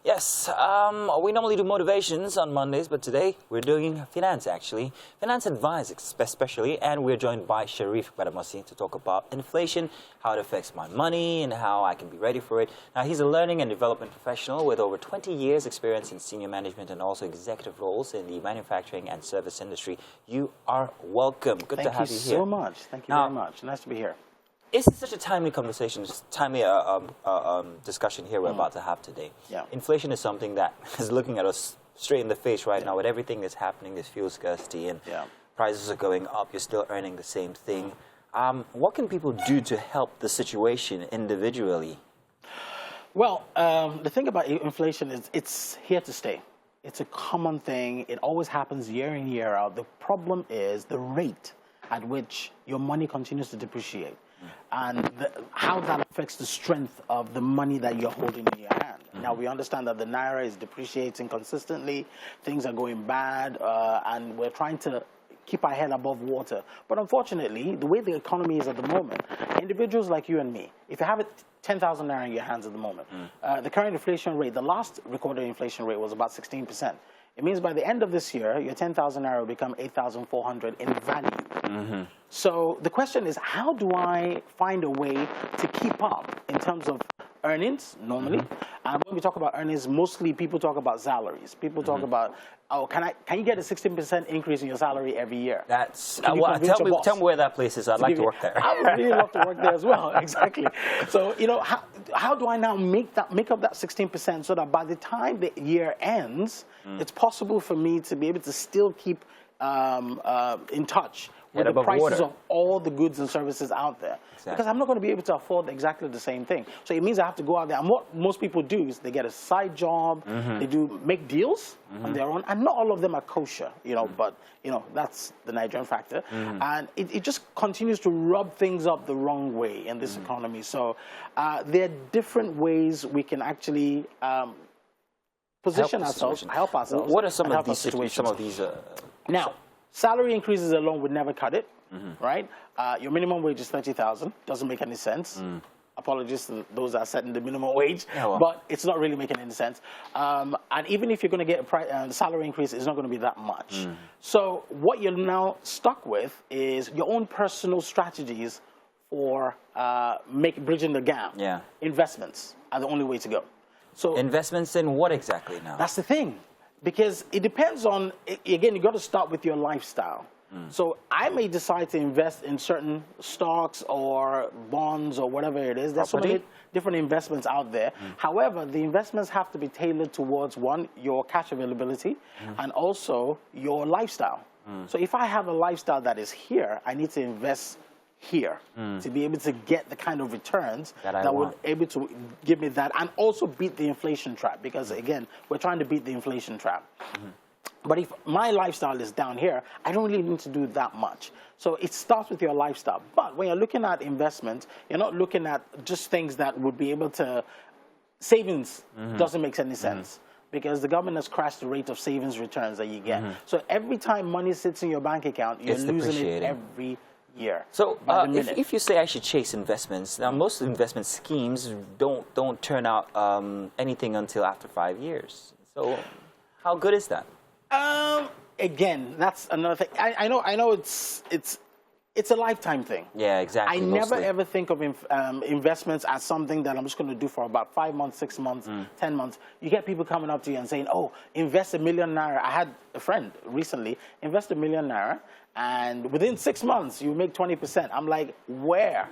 Yes, we normally do motivations on Mondays, but today we're doing finance, actually. Finance advice, especially, and we're joined by Sharif Gbadamosi to talk about inflation, how it affects my money, and how I can be ready for it. Now, he's a learning and development professional with over 20 years experience in senior management and also executive roles in the manufacturing and service industry. You are welcome. Good to have you here. Thank you so much. Thank you very much. Nice to be here. It's such a timely conversation, timely discussion here we're about to have today. Yeah. Inflation is something that is looking at us straight in the face right now with everything that's happening, this fuel scarcity, and prices are going up, you're still earning the same thing. What can people do to help the situation individually? Well, the thing about inflation is it's here to stay. It's a common thing. It always happens year in, year out. The problem is the rate at which your money continues to depreciate. And how that affects the strength of the money that you're holding in your hand. Now, we understand that the Naira is depreciating consistently, things are going bad, and we're trying to keep our head above water. But unfortunately, the way the economy is at the moment, individuals like you and me, if you have 10,000 Naira in your hands at the moment, the current inflation rate, the last recorded inflation rate was about 16%. It means by the end of this year, your 10,000 Naira will become 8,400 in value. So the question is, how do I find a way to keep up in terms of earnings, normally? When we talk about earnings, mostly people talk about salaries. People talk about, oh, can you get a 16% increase in your salary every year? That's, tell me where that place is. I'd like to work there. I would really love to work there as well, exactly. So, you know, how do I now make up that 16% so that by the time the year ends, it's possible for me to be able to still keep in touch with the prices of all the goods and services out there. Because I'm not going to be able to afford exactly the same thing. So it means I have to go out there. And what most people do is they get a side job, they do make deals on their own, and not all of them are kosher, you know, but, you know, that's the Nigerian factor. And it just continues to rub things up the wrong way in this economy. So there are different ways we can actually position ourselves, help ourselves. What are some of these situations? Now, salary increases alone would never cut it, right? Your minimum wage is 30,000. Doesn't make any sense. Apologies to those that are setting the minimum wage, but it's not really making any sense. And even if you're going to get a salary increase, it's not going to be that much. So what you're now stuck with is your own personal strategies for bridging the gap. Investments are the only way to go. So investments in what exactly now? That's the thing. Because it depends on, again, you got to start with your lifestyle. So I may decide to invest in certain stocks or bonds or whatever it is. There's so many different investments out there. However, the investments have to be tailored towards, one, your cash availability, and also your lifestyle. So if I have a lifestyle that is here, I need to invest here to be able to get the kind of returns that would able to give me that, and also beat the inflation trap, because again, we're trying to beat the inflation trap. But if my lifestyle is down here, I don't really need to do that much. So it starts with your lifestyle. But when you're looking at investment, you're not looking at just things that would be able to, savings doesn't make any sense. Because the government has crashed the rate of savings returns that you get. So every time money sits in your bank account, you're losing it every year. So if you say I should chase investments, now most investment schemes don't turn out anything until after 5 years. So how good is that? Again, that's another thing. I know it's a lifetime thing. Yeah, exactly. I never ever think of investments as something that I'm just going to do for about 5 months, 6 months, 10 months. You get people coming up to you and saying, oh, invest $1 million Naira. I had a friend recently invest $1 million Naira, and within 6 months, you make 20%. I'm like, where?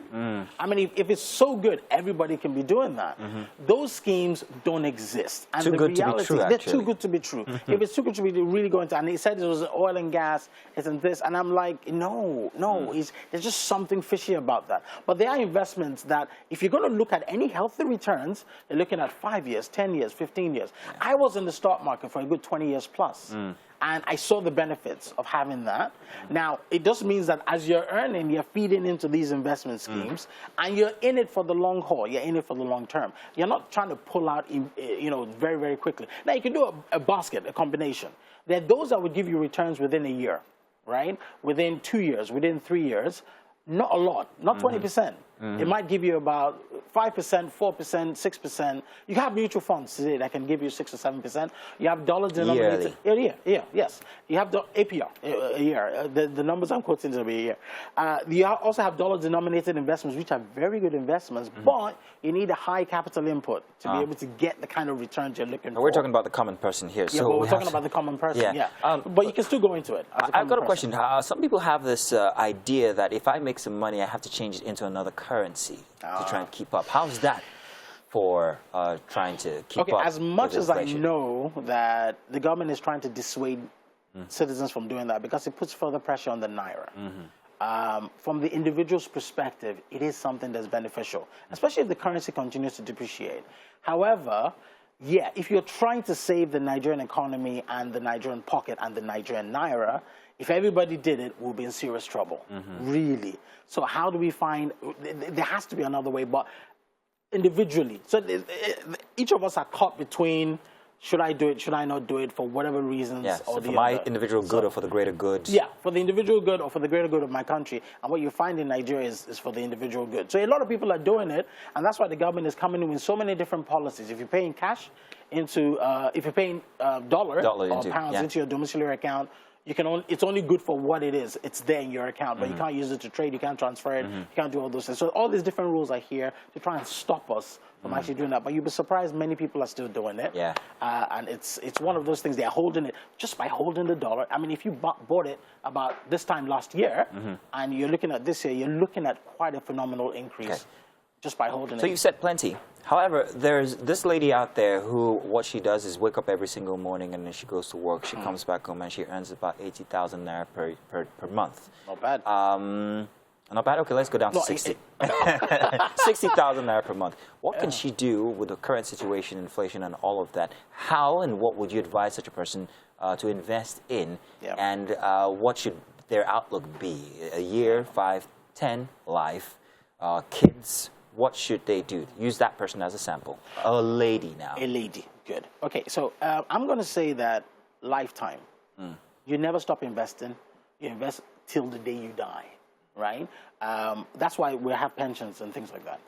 I mean, if it's so good, everybody can be doing that. Those schemes don't exist. And too good to be true, they're too good to be true. If it's too good to be really going to, and he said it was oil and gas, isn't this? And I'm like, no, there's just something fishy about that. But there are investments that, if you're going to look at any healthy returns, they're looking at 5 years, 10 years, 15 years. I was in the stock market for a good 20 years plus. And I saw the benefits of having that. Now, it just means that as you're earning, you're feeding into these investment schemes, and you're in it for the long haul. You're in it for the long term. You're not trying to pull out, you know, very, very quickly. Now, you can do a basket, a combination. There are those that would give you returns within a year, right? Within 2 years, within 3 years. Not a lot, not 20%. It might give you about 5%, 4%, 6%. You have mutual funds today that can give you 6 or 7%. You have dollar denominated. Yes. You have the APR a year. The numbers I'm quoting will be a year. You also have dollar denominated investments, which are very good investments, but you need a high capital input to be able to get the kind of returns you're looking for. We're talking about the common person here. Yeah, but we're talking about the common person. But you can still go into it. I've got a question. Some people have this idea that if I make some money, I have to change it into another currency to try and keep up. How's that for trying to keep up? As much as I know that the government is trying to dissuade citizens from doing that because it puts further pressure on the naira. From the individual's perspective, it is something that's beneficial, especially if the currency continues to depreciate. However, yeah, if you're trying to save the Nigerian economy and the Nigerian pocket and the Nigerian naira, if everybody did it, we'll be in serious trouble, really. So how do we find, there has to be another way, but individually. So each of us are caught between, should I do it, should I not do it, for whatever reasons. Yeah, so for my individual good or for the greater good. Yeah, for the individual good or for the greater good of my country. And what you find in Nigeria is for the individual good. So a lot of people are doing it, and that's why the government is coming in with so many different policies. If you're paying cash into, if you're paying dollar or pounds into your domiciliary account, you can only, it's only good for what it is. It's there in your account, but you can't use it to trade. You can't transfer it. You can't do all those things. So all these different rules are here to try and stop us from actually doing that. But you'll be surprised many people are still doing it. Yeah. And it's one of those things. They're holding it just by holding the dollar. I mean, if you bought it about this time last year, and you're looking at this year, you're looking at quite a phenomenal increase just by holding it. So you said plenty. However, there's this lady out there who, what she does is wake up every single morning and then she goes to work. She comes back home and she earns about 80,000 naira per month. Not bad. Not bad? Okay, let's go down to 60. 60,000 naira per month. What can she do with the current situation, inflation and all of that? How and what would you advise such a person to invest in? And what should their outlook be? A year, 5, 10, life, kids? What should they do? Use that person as a sample. A lady now. A lady. Good. Okay, so I'm going to say that lifetime. You never stop investing. You invest till the day you die, right? That's why we have pensions and things like that.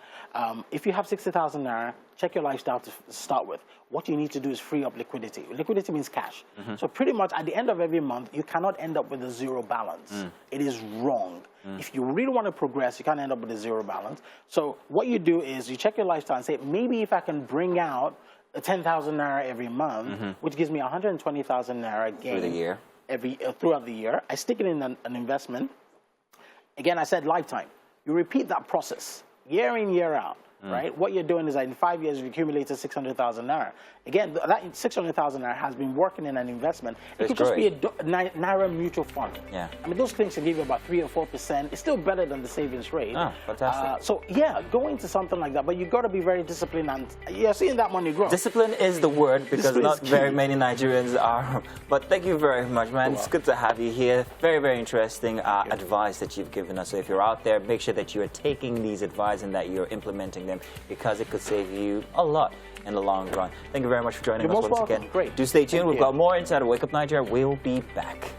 If you have 60,000 naira, check your lifestyle to start with. What you need to do is free up liquidity. Liquidity means cash. So pretty much at the end of every month, you cannot end up with a zero balance. It is wrong. If you really want to progress, you can't end up with a zero balance. So what you do is you check your lifestyle and say, maybe if I can bring out 10,000 naira every month, which gives me 120,000 naira gain through the year. Throughout the year, I stick it in an investment. Again, I said lifetime. You repeat that process year in, year out. Right? What you're doing is that in 5 years, you've accumulated 600,000 naira. Again, that 600,000 naira has been working in an investment. It could just be a naira mutual fund. Yeah. I mean, those things can give you about 3 or 4%. It's still better than the savings rate. Oh, fantastic. So, yeah, go into something like that. But you've got to be very disciplined, and you're seeing that money grow. Discipline is the word, because not very many Nigerians are. But thank you very much, man. It's good to have you here. Very, very interesting advice that you've given us. So if you're out there, make sure that you are taking these advice and that you're implementing them, because it could save you a lot in the long run. Thank you very much for joining us once again. Great. Do stay tuned. We've got more inside of Wake Up Nigeria. We'll be back.